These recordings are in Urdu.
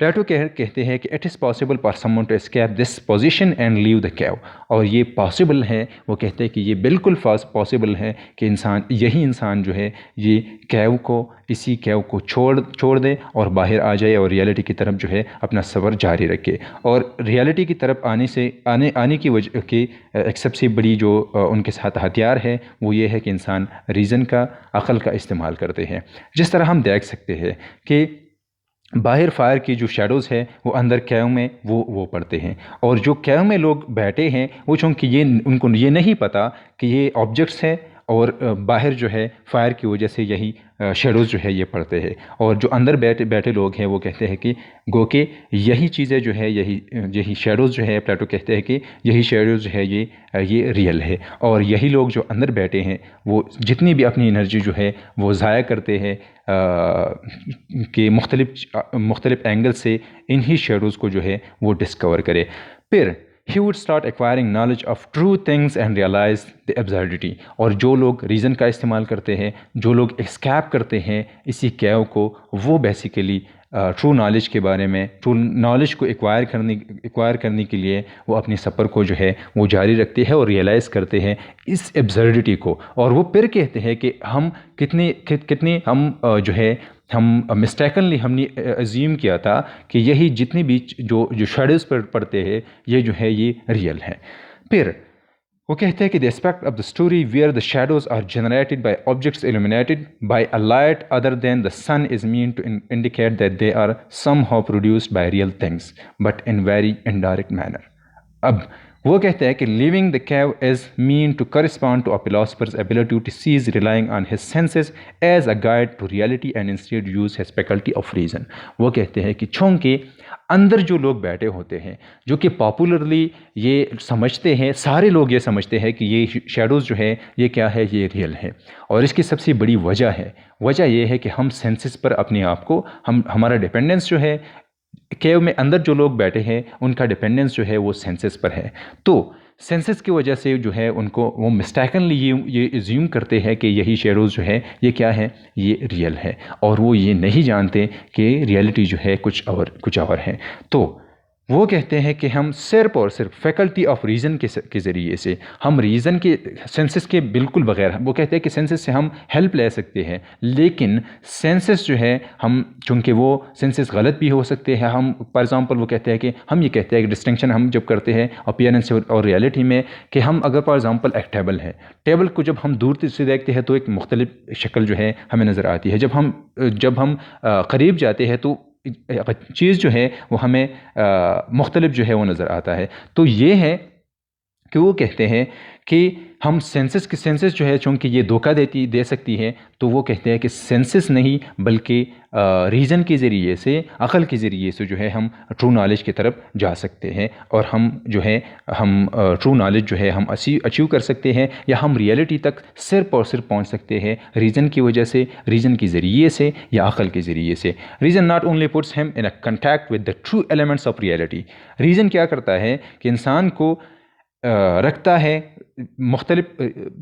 پلیٹو کہتے ہیں کہ it is possible for someone to escape this position and leave the cave, اور یہ پاسبل ہے، وہ کہتے ہیں کہ یہ بالکل پاسبل ہے کہ یہی انسان جو ہے یہ اسی کیو کو چھوڑ دے اور باہر آ جائے اور ریالٹی کی طرف جو ہے اپنا سفر جاری رکھے. اور ریالٹی کی طرف آنے کی وجہ کی ایک سب سے بڑی جو ان کے ساتھ ہتھیار ہے وہ یہ ہے کہ انسان ریزن کا، عقل کا استعمال کرتے ہیں. جس طرح ہم دیکھ سکتے ہیں کہ باہر فائر کی جو شیڈوز ہے وہ اندر کیو میں وہ پڑتے ہیں، اور جو کیو میں لوگ بیٹھے ہیں وہ چونکہ ان کو یہ نہیں پتہ کہ یہ آبجیکٹس ہیں، اور باہر جو ہے فائر کی وجہ سے یہی شیڈوز جو ہے یہ پڑتے ہیں. اور جو اندر بیٹھے لوگ ہیں وہ کہتے ہیں کہ گو کہ یہی چیزیں جو ہے یہی شیڈوز جو ہے، پلیٹو کہتے ہیں کہ یہی شیڈوز جو ہے یہ ریئل ہے. اور یہی لوگ جو اندر بیٹھے ہیں وہ جتنی بھی اپنی انرجی جو ہے وہ ضائع کرتے ہیں کہ مختلف اینگل سے انہی شیڈوز کو جو ہے وہ ڈسکور کرے. پھر he would start acquiring knowledge of true things and realize the absurdity. اور جو لوگ ریزن کا استعمال کرتے ہیں، جو لوگ اسکیپ کرتے ہیں اسی کیو کو، وہ بیسیکلی ٹرو نالج کے بارے میں، ٹرو نالج کو ایکوائر کرنے کے لیے وہ اپنی سفر کو جو ہے وہ جاری رکھتے ہیں اور ریئلائز کرتے ہیں اس ایبسرڈیٹی کو. اور وہ پھر کہتے ہیں کہ ہم کتنے ہم مسٹیکنلی ہم نے ازیوم کیا تھا کہ یہی جتنی بھی جو شیڈوز پر پڑتے ہیں یہ جو ہے یہ ریئل ہے. پھر وہ کہتے ہیں کہ the aspect of the story where the shadows are generated by objects illuminated by a light other than the sun is meant to indicate that they are somehow produced by real things but in very indirect manner. اب وہ کہتے ہیں کہ leaving the cave is meant to correspond to a philosopher's ability to cease relying on his senses as a guide to reality and instead use his faculty of reason. وہ کہتے ہیں کہ چونکہ اندر جو لوگ بیٹھے ہوتے ہیں، جو کہ پاپولرلی یہ سمجھتے ہیں، سارے لوگ یہ سمجھتے ہیں کہ یہ شیڈوز جو ہے یہ کیا ہے، یہ ریئل ہے. اور اس کی سب سے بڑی وجہ یہ ہے کہ ہم سینسز پر اپنے آپ کو ہمارا ڈپینڈنس جو ہے، کیو میں اندر جو لوگ بیٹھے ہیں ان کا ڈپینڈنس جو ہے وہ سینسز پر ہے. تو سینسز کی وجہ سے جو ہے ان کو وہ مسٹیکنلی یہ ایزیوم کرتے ہیں کہ یہی شیڈوز جو ہے یہ کیا ہے، یہ ریئل ہے، اور وہ یہ نہیں جانتے کہ ریئلٹی جو ہے کچھ اور ہے. تو وہ کہتے ہیں کہ ہم صرف اور صرف فیکلٹی آف ریزن کے ذریعے سے، ہم ریزن کے سینسز کے بالکل بغیر، وہ کہتے ہیں کہ سینسز سے ہم ہیلپ لے سکتے ہیں، لیکن سینسز جو ہے ہم چونکہ وہ سینسز غلط بھی ہو سکتے ہیں. ہم فار ایگزامپل وہ کہتے ہیں کہ ہم یہ کہتے ہیں کہ ڈسٹنکشن ہم جب کرتے ہیں اپیئرنس اور ریالٹی میں، کہ ہم اگر فار ایگزامپل ایک ٹیبل ہے، ٹیبل کو جب ہم دور سے دیکھتے ہیں تو ایک مختلف شکل جو ہے ہمیں نظر آتی ہے. جب ہم قریب جاتے ہیں تو چیز جو ہے وہ ہمیں مختلف جو ہے وہ نظر آتا ہے. تو یہ ہے کہ وہ کہتے ہیں کہ ہم سینسز جو ہے چونکہ یہ دھوکہ دے سکتی ہے، تو وہ کہتے ہیں کہ سینسز نہیں بلکہ ریزن کے ذریعے سے، عقل کے ذریعے سے جو ہے ہم ٹرو نالج کی طرف جا سکتے ہیں، اور ہم ٹرو نالج جو ہے ہم اچیو کر سکتے ہیں، یا ہم ریئلٹی تک صرف اور صرف پہنچ سکتے ہیں ریزن کی وجہ سے، ریزن کے ذریعے سے یا عقل کے ذریعے سے. Reason not only puts him in a contact with the true elements of reality. Reason کیا کرتا ہے کہ انسان کو رکھتا ہے مختلف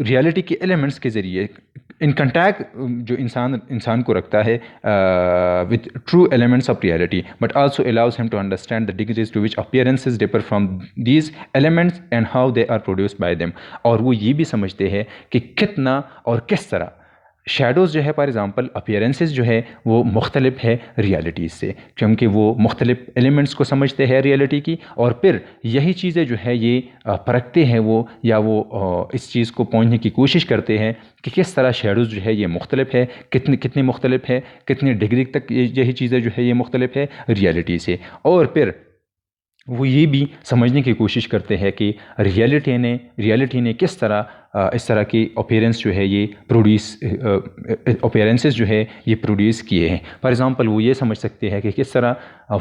ریالٹی کے ایلیمنٹس کے ذریعے ان کنٹیکٹ، جو انسان کو رکھتا ہے with true elements of reality, but also allows him to understand the degrees to which appearances differ from these elements and how they are produced by them. اور وہ یہ بھی سمجھتے ہیں کہ کتنا اور کس طرح شیڈوز جو ہے فار ایگزامپل اپیئرنسز جو ہے وہ مختلف ہے ریالٹیز سے، کیونکہ وہ مختلف ایلیمنٹس کو سمجھتے ہیں ریالٹی کی، اور پھر یہی چیزیں جو ہے یہ پرکھتے ہیں وہ اس چیز کو پہنچنے کی کوشش کرتے ہیں کہ کس طرح شیڈوز جو ہے یہ مختلف ہے، کتنی مختلف ہے، کتنی ڈگری تک یہی چیزیں جو ہے یہ مختلف ہے ریالٹی سے. اور پھر وہ یہ بھی سمجھنے کی کوشش کرتے ہیں کہ ریالٹی نے کس طرح اس طرح کی اپیرنس جو ہے یہ اپیرنسز جو ہے یہ پروڈیوس کیے ہیں. فار ایگزامپل وہ یہ سمجھ سکتے ہیں کہ کس طرح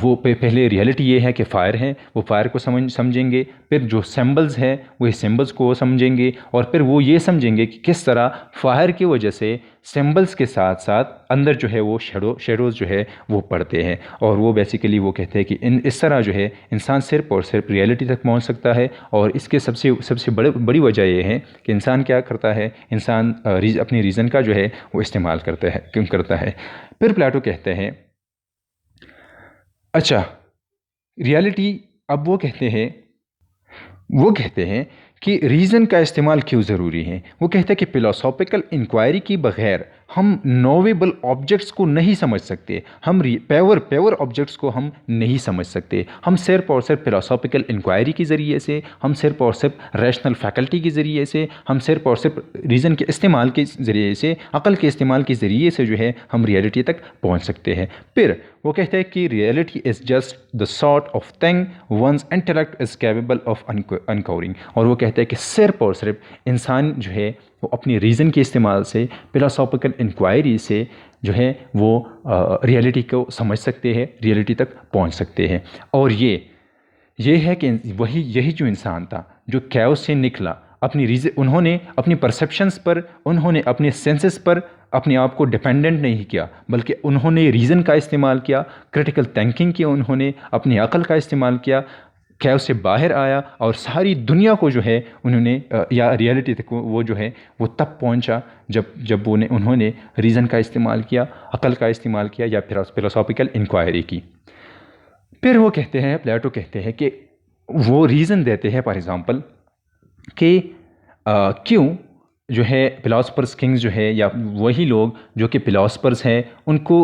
وہ پہلے ریالٹی یہ ہے کہ فائر ہے، وہ فائر کو سمجھیں گے، پھر جو سمبلز ہیں وہ سمبلز کو سمجھیں گے، اور پھر وہ یہ سمجھیں گے کہ کس طرح فائر کی وجہ سے سمبلز کے ساتھ ساتھ اندر جو ہے وہ شیڈوز جو ہے وہ پڑتے ہیں. اور وہ بیسیکلی وہ کہتے ہیں کہ اس طرح جو ہے انسان صرف اور صرف ریالٹی تک پہنچ سکتا ہے. اور اس کے سب سے بڑی وجہ یہ ہے کہ انسان کیا کرتا ہے، انسان اپنی ریزن کا جو ہے وہ استعمال کرتا ہے. پھر پلیٹو کہتے ہیں اچھا، ریالٹی اب وہ کہتے ہیں کہ ریزن کا استعمال کیوں ضروری ہے. وہ کہتے ہیں کہ فلاسافیکل انکوائری کی بغیر ہم نوویبل آبجیکٹس کو نہیں سمجھ سکتے، ہم پیور آبجیکٹس کو ہم نہیں سمجھ سکتے. ہم صرف اور صرف فلاسافیکل انکوائری کے ذریعے سے، ہم صرف اور صرف ریشنل فیکلٹی کے ذریعے سے، ہم صرف اور صرف ریزن کے استعمال کے ذریعے سے، عقل کے استعمال کے ذریعے سے جو ہے ہم ریالٹی تک پہنچ سکتے ہیں. پھر وہ کہتے ہیں کہ reality is just the sort of thing one's intellect is capable of uncovering. اور وہ کہتے ہیں کہ صرف اور صرف انسان جو ہے وہ اپنی ریزن کے استعمال سے، فلاسافیکل انکوائری سے جو ہے وہ ریالٹی کو سمجھ سکتے ہیں، ریالٹی تک پہنچ سکتے ہیں. اور یہ ہے کہ یہی جو انسان تھا جو کیوس سے نکلا، انہوں نے اپنی پرسیپشنز پر، انہوں نے اپنے سینسز پر اپنے آپ کو ڈیپینڈنٹ نہیں کیا، بلکہ انہوں نے ریزن کا استعمال کیا، کریٹیکل تھنکنگ کیا، انہوں نے اپنی عقل کا استعمال کیا، کیوس سے باہر آیا اور ساری دنیا کو جو ہے انہوں نے یا ریالٹی تک وہ جو ہے وہ تب پہنچا جب انہوں نے ریزن کا استعمال کیا، عقل کا استعمال کیا یا فلاسافیکل انکوائری کی. پھر وہ کہتے ہیں، پلیٹو کہتے ہیں کہ وہ ریزن دیتے ہیں، فار ایگزامپل کہ کیوں جو ہے فلاسفرز کنگز جو ہے یا وہی لوگ جو کہ فلاسفرز ہیں ان کو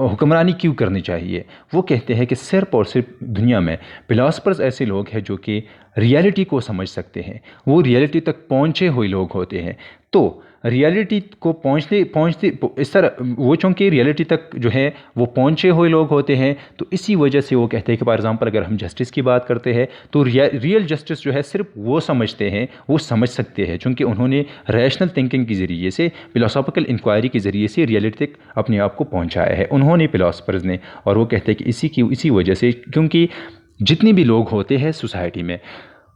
حکمرانی کیوں کرنی چاہیے. وہ کہتے ہیں کہ صرف اور صرف دنیا میں فلاسفرز ایسے لوگ ہیں جو کہ ریالٹی کو سمجھ سکتے ہیں، وہ ریالٹی تک پہنچے ہوئے لوگ ہوتے ہیں. تو ریالٹی کو پہنچتے اس طرح وہ چونکہ ریالٹی تک جو ہے وہ پہنچے ہوئے لوگ ہوتے ہیں، تو اسی وجہ سے وہ کہتے ہیں کہ فار ایگزامپل اگر ہم جسٹس کی بات کرتے ہیں تو ریئل جسٹس جو ہے صرف وہ سمجھتے ہیں، وہ سمجھ سکتے ہیں، چونکہ انہوں نے ریشنل تھنکنگ کے ذریعے سے، فلاسافیکل انکوائری کے ذریعے سے ریالٹی تک اپنے آپ کو پہنچایا ہے، انہوں نے فلاسفرز نے. اور وہ کہتے ہیں کہ اسی وجہ سے، کیونکہ جتنے بھی لوگ ہوتے ہیں سوسائٹی میں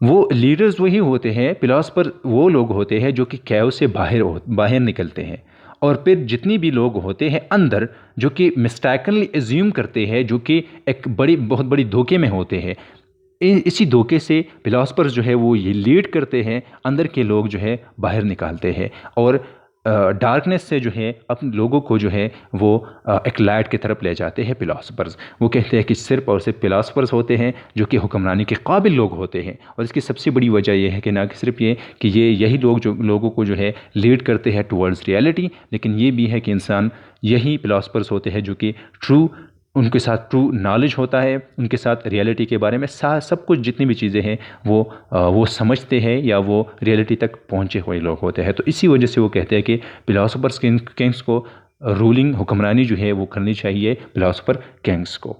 وہ لیڈرز وہی ہوتے ہیں، فلاسفر وہ لوگ ہوتے ہیں جو کہ کیوس سے باہر نکلتے ہیں. اور پھر جتنی بھی لوگ ہوتے ہیں اندر جو کہ مسٹیکنلی ایزیوم کرتے ہیں، جو کہ ایک بہت بڑی دھوکے میں ہوتے ہیں، اسی دھوکے سے فلاسفرز جو ہے وہ یہ لیڈ کرتے ہیں، اندر کے لوگ جو ہے باہر نکالتے ہیں اور ڈارکنیس سے جو ہے اپنے لوگوں کو جو ہے وہ ایک لائٹ کی طرف لے جاتے ہیں فلاسفرز. وہ کہتے ہیں کہ صرف اور صرف فلاسفرز ہوتے ہیں جو کہ حکمرانی کے قابل لوگ ہوتے ہیں. اور اس کی سب سے بڑی وجہ یہ ہے کہ نہ کہ صرف یہ کہ یہی لوگ جو لوگوں کو جو ہے لیڈ کرتے ہیں ٹورڈز ریالٹی، لیکن یہ بھی ہے کہ انسان یہی فلاسفرز ہوتے ہیں جو کہ ان کے ساتھ ٹرو نالج ہوتا ہے، ان کے ساتھ ریالٹی کے بارے میں سب کچھ جتنی بھی چیزیں ہیں وہ سمجھتے ہیں یا وہ ریالٹی تک پہنچے ہوئے لوگ ہوتے ہیں. تو اسی وجہ سے وہ کہتے ہیں کہ فلاسفرز کنگز کو رولنگ حکمرانی جو ہے وہ کرنی چاہیے فلاسفر کنگز کو.